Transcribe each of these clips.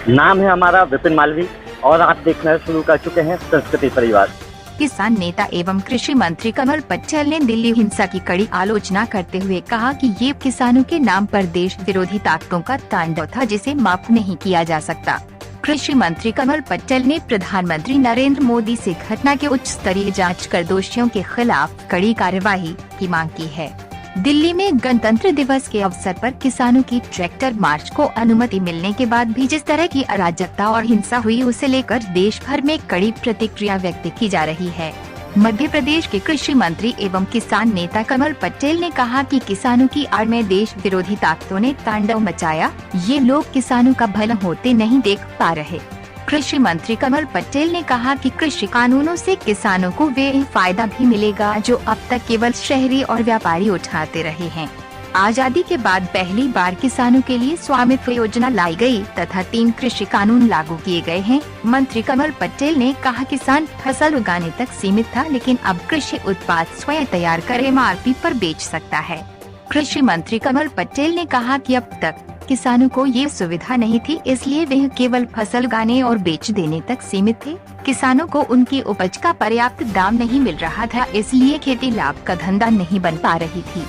नाम है हमारा विपिन मालवी और आप देखना शुरू कर चुके हैं संस्कृति परिवार। किसान नेता एवं कृषि मंत्री कमल पटेल ने दिल्ली हिंसा की कड़ी आलोचना करते हुए कहा कि ये किसानों के नाम पर देश विरोधी ताकतों का तांडव था जिसे माफ नहीं किया जा सकता। कृषि मंत्री कमल पटेल ने प्रधानमंत्री नरेंद्र मोदी से घटना की उच्च स्तरीय जांच कर दोषियों के खिलाफ कड़ी कार्यवाही की मांग की है। दिल्ली में गणतंत्र दिवस के अवसर पर किसानों की ट्रैक्टर मार्च को अनुमति मिलने के बाद भी जिस तरह की अराजकता और हिंसा हुई उसे लेकर देश भर में कड़ी प्रतिक्रिया व्यक्त की जा रही है। मध्य प्रदेश के कृषि मंत्री एवं किसान नेता कमल पटेल ने कहा कि किसानों की आड़ में देश विरोधी ताकतों ने तांडव मचाया, ये लोग किसानों का भला होते नहीं देख पा रहे। कृषि मंत्री कमल पटेल ने कहा कि कृषि कानूनों से किसानों को वे फायदा भी मिलेगा जो अब तक केवल शहरी और व्यापारी उठाते रहे हैं। आजादी के बाद पहली बार किसानों के लिए स्वामित्व योजना लाई गई तथा 3 कृषि कानून लागू किए गए हैं। मंत्री कमल पटेल ने कहा किसान फसल उगाने तक सीमित था, लेकिन अब कृषि उत्पाद स्वयं तैयार कर MRP पर बेच सकता है। कृषि मंत्री कमल पटेल ने कहा कि अब तक किसानों को ये सुविधा नहीं थी, इसलिए वे केवल फसल उगाने और बेच देने तक सीमित थे। किसानों को उनकी उपज का पर्याप्त दाम नहीं मिल रहा था, इसलिए खेती लाभ का धंधा नहीं बन पा रही थी।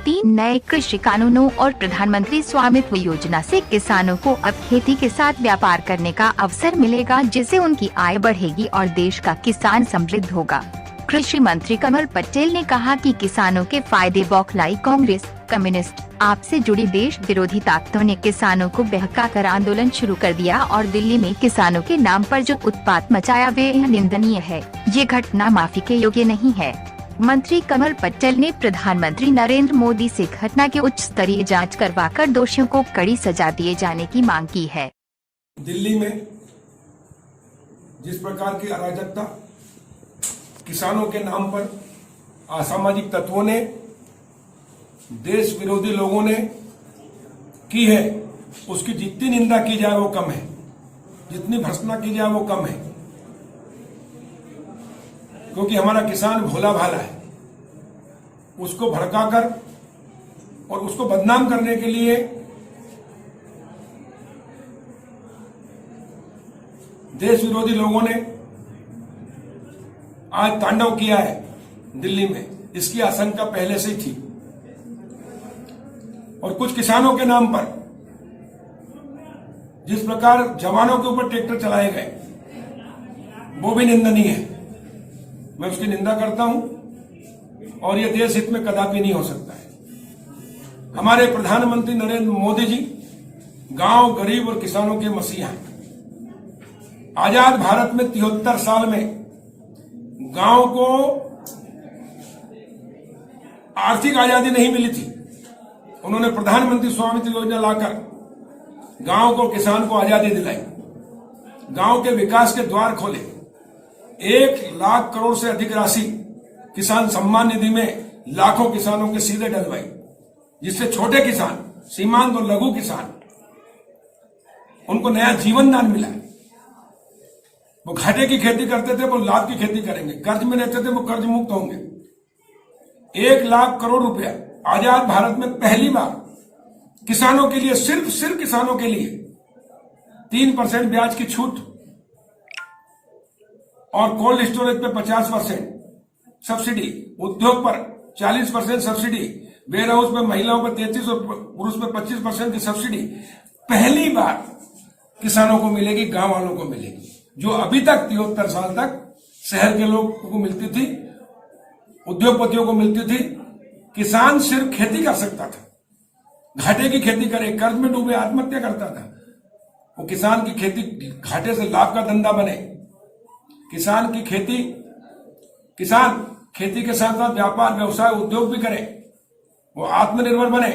3 नए कृषि कानूनों और प्रधानमंत्री स्वामित्व योजना से किसानों को अब खेती के साथ व्यापार करने का अवसर मिलेगा, जिससे उनकी आय बढ़ेगी और देश का किसान समृद्ध होगा। कृषि मंत्री कमल पटेल ने कहा कि किसानों के फायदे बौखलाई कांग्रेस, कम्युनिस्ट, आपसे जुड़ी देश विरोधी ताकतों ने किसानों को बहकाकर आंदोलन शुरू कर दिया और दिल्ली में किसानों के नाम पर जो उत्पात मचाया वे निंदनीय है। ये घटना माफी के योग्य नहीं है। मंत्री कमल पटेल ने प्रधानमंत्री नरेंद्र मोदी से घटना की उच्च स्तरीय जांच करवाकर दोषियों को कड़ी सजा दिए जाने की मांग की है। दिल्ली में जिस प्रकार की अराजकता किसानों के नाम पर असामाजिक तत्वों ने, देश विरोधी लोगों ने की है, उसकी जितनी निंदा की जाए वो कम है, जितनी भर्त्सना की जाए वो कम है। क्योंकि हमारा किसान भोला भाला है, उसको भड़काकर और उसको बदनाम करने के लिए देश विरोधी लोगों ने आज तांडव किया है दिल्ली में। इसकी आशंका पहले से ही थी और कुछ किसानों के नाम पर जिस प्रकार जवानों के ऊपर ट्रैक्टर चलाए गए वो भी निंदनीय है। मैं उसकी निंदा करता हूं और यह देश हित में कदापि नहीं हो सकता है। हमारे प्रधानमंत्री नरेंद्र मोदी जी गांव, गरीब और किसानों के मसीहा हैं। आजाद भारत में 73 साल में गांव को आर्थिक आजादी नहीं मिली थी। उन्होंने प्रधानमंत्री स्वामित्व योजना लाकर गांव को, किसान को आजादी दिलाई, गांव के विकास के द्वार खोले। 1 लाख करोड़ से अधिक राशि किसान सम्मान निधि में लाखों किसानों के सीधे डलवाई, जिससे छोटे किसान, सीमांत और लघु किसान, उनको नया जीवन दान मिला। वो घाटे की खेती करते थे, वो लाभ की खेती करेंगे। कर्ज में रहते थे, वो कर्ज मुक्त होंगे। 1 लाख करोड़ रुपया आजाद भारत में पहली बार किसानों के लिए, सिर्फ किसानों के लिए 3% ब्याज की छूट और कोल्ड स्टोरेज पे 50% सब्सिडी, उद्योग पर 40% सब्सिडी, वेयर हाउस में महिलाओं पर 33 और पुरुष पर 25% की सब्सिडी पहली बार किसानों को मिलेगी, गांव वालों को मिलेगी, जो अभी तक 73 साल तक शहर के लोगों को मिलती थी, उद्योगपतियों को मिलती थी। किसान सिर्फ खेती कर सकता था, घाटे की खेती करे, कर्ज में डूबे आत्महत्या करता था। वो किसान की खेती घाटे से लाभ का धंधा बने। किसान खेती के साथ साथ व्यापार, व्यवसाय, उद्योग भी करे, वो आत्मनिर्भर बने।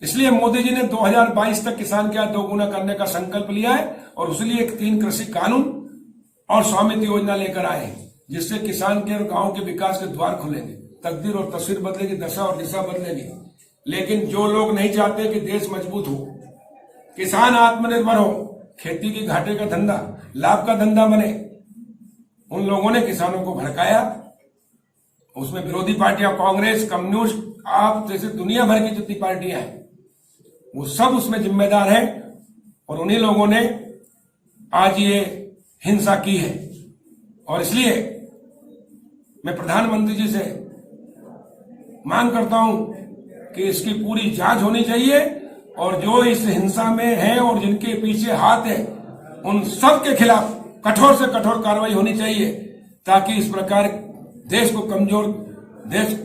इसलिए मोदी जी ने 2022 तक किसान की आय 2 गुना करने का संकल्प लिया है और उसलिए 3 कृषि कानून और स्वामित्व योजना लेकर आए हैं, जिससे किसान के और गांव के विकास के द्वार खुलेंगे, तकदीर और तस्वीर बदलेगी, दशा और दिशा बदलेगी। लेकिन जो लोग नहीं चाहते कि देश मजबूत हो, किसान आत्मनिर्भर हो, खेती की घाटे का धंधा लाभ का धंधा बने, उन लोगों ने किसानों को भड़काया। उसमें विरोधी पार्टियां, कांग्रेस, कम्युनिस्ट, आप जैसे दुनिया भर की जितनी पार्टियां हैं वो सब उसमें जिम्मेदार हैं। और उन्हीं लोगों ने आज ये हिंसा की है। और इसलिए मैं प्रधानमंत्री जी से मांग करता हूं कि इसकी पूरी जांच होनी चाहिए और जो इस हिंसा में है और जिनके पीछे हाथ है उन सब के खिलाफ कठोर से कठोर कार्रवाई होनी चाहिए, ताकि इस प्रकार देश को कमजोर देश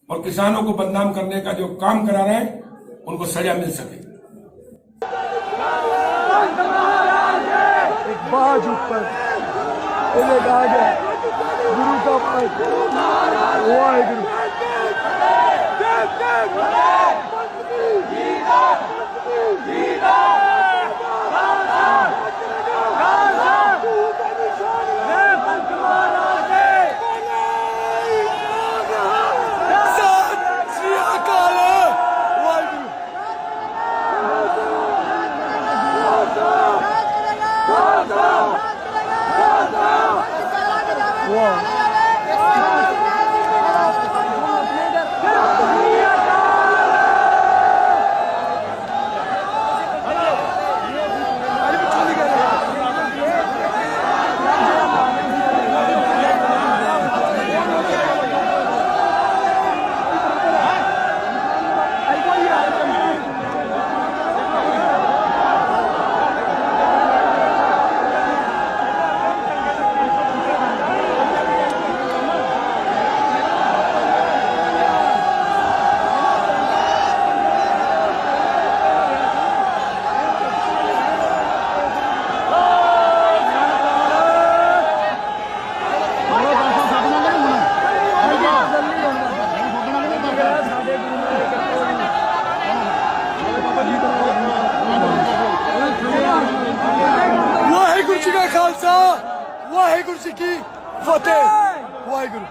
और किसानों को बदनाम करने का जो काम करा रहे हैं उनको सजा मिल सके। एक बाज ऊपर एक आ गया गुरु का पद वाहिगुरु। वाहिगुरु जी का खालसा वाहिगुरु जी की फतेह। वाहिगुरु।